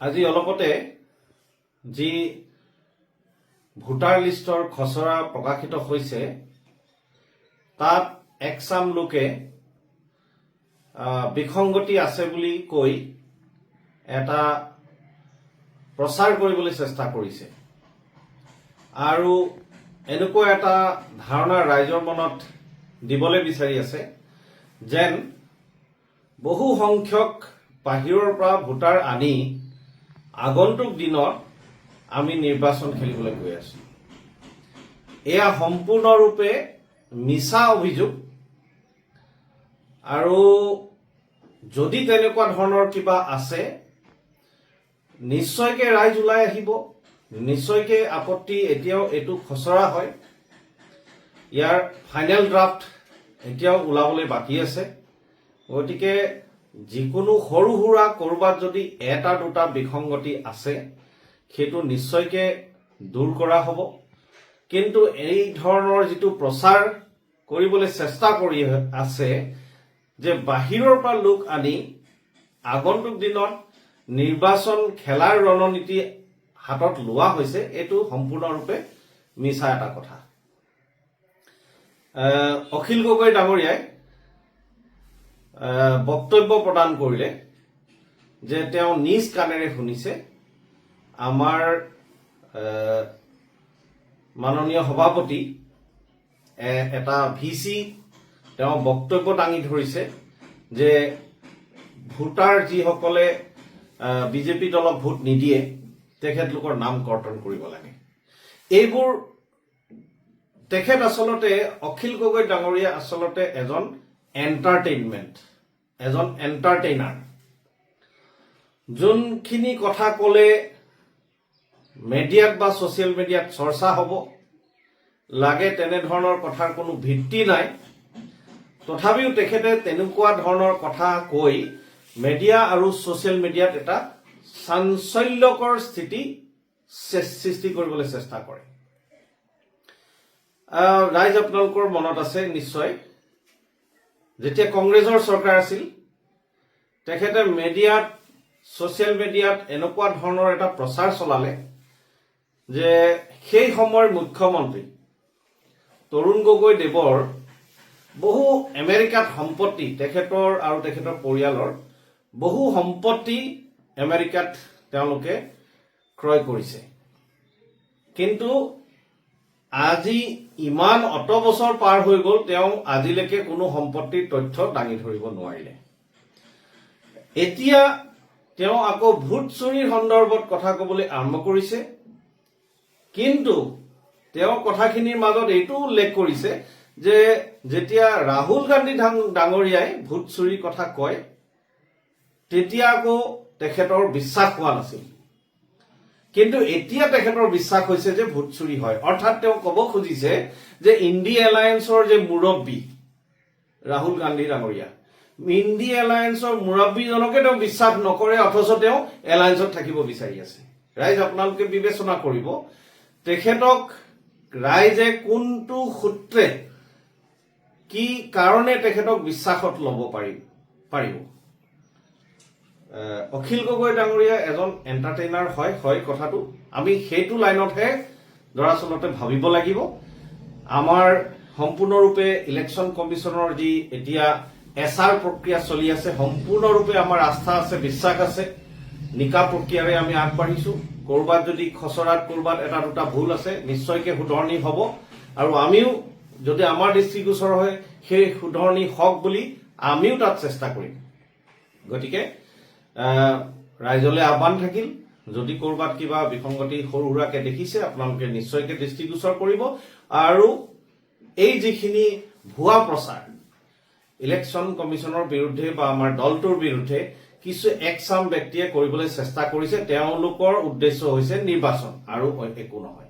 আজি অলপতে যি ভোটাৰ লিষ্টৰ খচৰা প্ৰকাশিত হৈছে তাত একচাম লোকে বিসংগতি আছে বুলি কৈ এটা প্ৰচাৰ কৰিবলৈ চেষ্টা কৰিছে আৰু এনেকুৱা এটা ধাৰণা ৰাইজৰ মনত দিবলৈ বিচাৰি আছে যেন বহু সংখ্যক বাহিৰৰ পৰা ভোটাৰ আনি আগন্তুক দিনত আমি নিৰ্বাচন খেলিবলৈ গৈ আছো। এয়া সম্পূৰ্ণৰূপে মিছা অভিযোগ আৰু যদি তেনেকুৱা ধৰণৰ কিবা আছে নিশ্চয়কৈ ৰাইজ ওলাই আহিব, নিশ্চয়কৈ আপত্তি এতিয়াও এইটো খচৰা হয়, ইয়াৰ ফাইনেল ড্ৰাফ্ট এতিয়াও ওলাবলৈ বাকী আছে। গতিকে যিকোনো সৰু সুৰা ক'ৰবাত যদি এটা দুটা বিসংগতি আছে সেইটো নিশ্চয়কৈ দূৰ কৰা হ'ব, কিন্তু এই ধৰণৰ যিটো প্ৰচাৰ কৰিবলৈ চেষ্টা কৰি আছে যে বাহিৰৰ পৰা লোক আনি আগন্তুক দিনত নিৰ্বাচন খেলাৰ ৰণনীতি হাতত লোৱা হৈছে, এইটো সম্পূৰ্ণৰূপে মিছা এটা কথা। অখিল গগৈ ডাঙৰীয়াই বক্তব্য প্ৰদান কৰিলে যে তেওঁ নিজ কাণেৰে শুনিছে আমাৰ মাননীয় সভাপতি এটা ভিচি তেওঁ বক্তব্য দাঙি ধৰিছে যে ভোটাৰ যিসকলে বিজেপি দলক ভোট নিদিয়ে তেখেতলোকৰ নাম কৰ্তন কৰিব লাগে। এইবোৰ তেখেত আচলতে অখিল গগৈ ডাঙৰীয়া আচলতে এজন এণ্টাৰটেইনাৰ। যোনখিনি কথা ক'লে মিডিয়াত বা ছ'চিয়েল মিডিয়াত চৰ্চা হ'ব লাগে তেনেধৰণৰ কথাৰ কোনো ভিত্তি নাই, তথাপিও তেখেতে তেনেকুৱা ধৰণৰ কথা কৈ মিডিয়া আৰু ছ'চিয়েল মিডিয়াত এটা চাঞ্চল্যকৰ স্থিতি সৃষ্টি কৰিবলৈ চেষ্টা কৰে। ৰাইজ আপোনালোকৰ মনত আছে নিশ্চয়, যেতিয়া কংগ্ৰেছৰ চৰকাৰ আছিল তেখেতে মিডিয়াত ছ'চিয়েল মিডিয়াত এনেকুৱা ধৰণৰ এটা প্ৰচাৰ চলালে যে সেই সময়ৰ মুখ্যমন্ত্ৰী তৰুণ গগৈ দেৱৰ বহু আমেৰিকাত সম্পত্তি, তেখেতৰ আৰু তেখেতৰ পৰিয়ালৰ বহু সম্পত্তি আমেৰিকাত তেওঁলোকে ক্ৰয় কৰিছে, কিন্তু আজি ইমান অত বছৰ পাৰ হৈ গ'ল তেওঁ আজিলৈকে কোনো সম্পত্তিৰ তথ্য দাঙি ধৰিব নোৱাৰিলে। এতিয়া তেওঁ আকৌ ভোট চুৰিৰ সন্দৰ্ভত কথা ক'বলৈ আৰম্ভ কৰিছে, কিন্তু তেওঁ কথাখিনিৰ মাজত এইটো উল্লেখ কৰিছে যে যেতিয়া ৰাহুল গান্ধী ডাঙৰীয়াই ভোট চুৰিৰ কথা কয় তেতিয়া আকৌ তেখেতৰ বিশ্বাস হোৱা নাছিল, কিন্তু এতিয়া তেখেতৰ বিশ্বাস হৈছে যে ভোট চুৰি হয়। অৰ্থাৎ তেওঁ ক'ব খুজিছে যে ইণ্ডিয়া এলায়েন্সৰ যে মুৰব্বী ৰাহুল গান্ধী ডাঙৰীয়া, ইণ্ডিয়া এলায়েন্সৰ মুৰব্বীজনকে তেওঁ বিশ্বাস নকৰে, অথচ তেওঁ এলায়েন্সত থাকিব বিচাৰি আছে। ৰাইজ আপোনালোকে বিবেচনা কৰিব তেখেতক ৰাইজে কোনটো সূত্ৰে কি কাৰণে তেখেতক বিশ্বাসত ল'ব পাৰিব। অখিল গগৈ ডাঙৰীয়া এজন এণ্টাৰটেইনাৰ হয় কথাটো আমি সেইটো লাইনতহে দৰাচলতে ভাবিব লাগিব। আমাৰ সম্পূৰ্ণৰূপে ইলেকশ্যন কমিশ্যনৰ যি এতিয়া এছআৰ প্ৰক্ৰিয়া চলি আছে সম্পূৰ্ণৰূপে আমাৰ আস্থা আছে, বিশ্বাস আছে, নিকা প্ৰক্ৰিয়াৰে আমি আগবাঢ়িছো। ক'ৰবাত যদি খচৰাত ক'ৰবাত এটা দুটা ভুল আছে নিশ্চয়কৈ শুধৰণি হ'ব, আৰু আমিও যদি আমাৰ দৃষ্টিগোচৰ হয় সেই শুধৰণি হওক বুলি আমিও তাত চেষ্টা কৰিম। গতিকে ৰাইজলৈ আহ্বান থাকিল, যদি ক'ৰবাত কিবা বিসংগতি সৰু সুৰাকৈ দেখিছে আপোনালোকে নিশ্চয়কৈ দৃষ্টিগোচৰ কৰিব, আৰু এই যিখিনি ভুৱা প্ৰচাৰ ইলেকশ্যন কমিশ্যনৰ বিৰুদ্ধে বা আমাৰ দলটোৰ বিৰুদ্ধে কিছু একচাম ব্যক্তিয়ে কৰিবলৈ চেষ্টা কৰিছে, তেওঁলোকৰ উদ্দেশ্য হৈছে নিৰ্বাচন আৰু একো নহয়।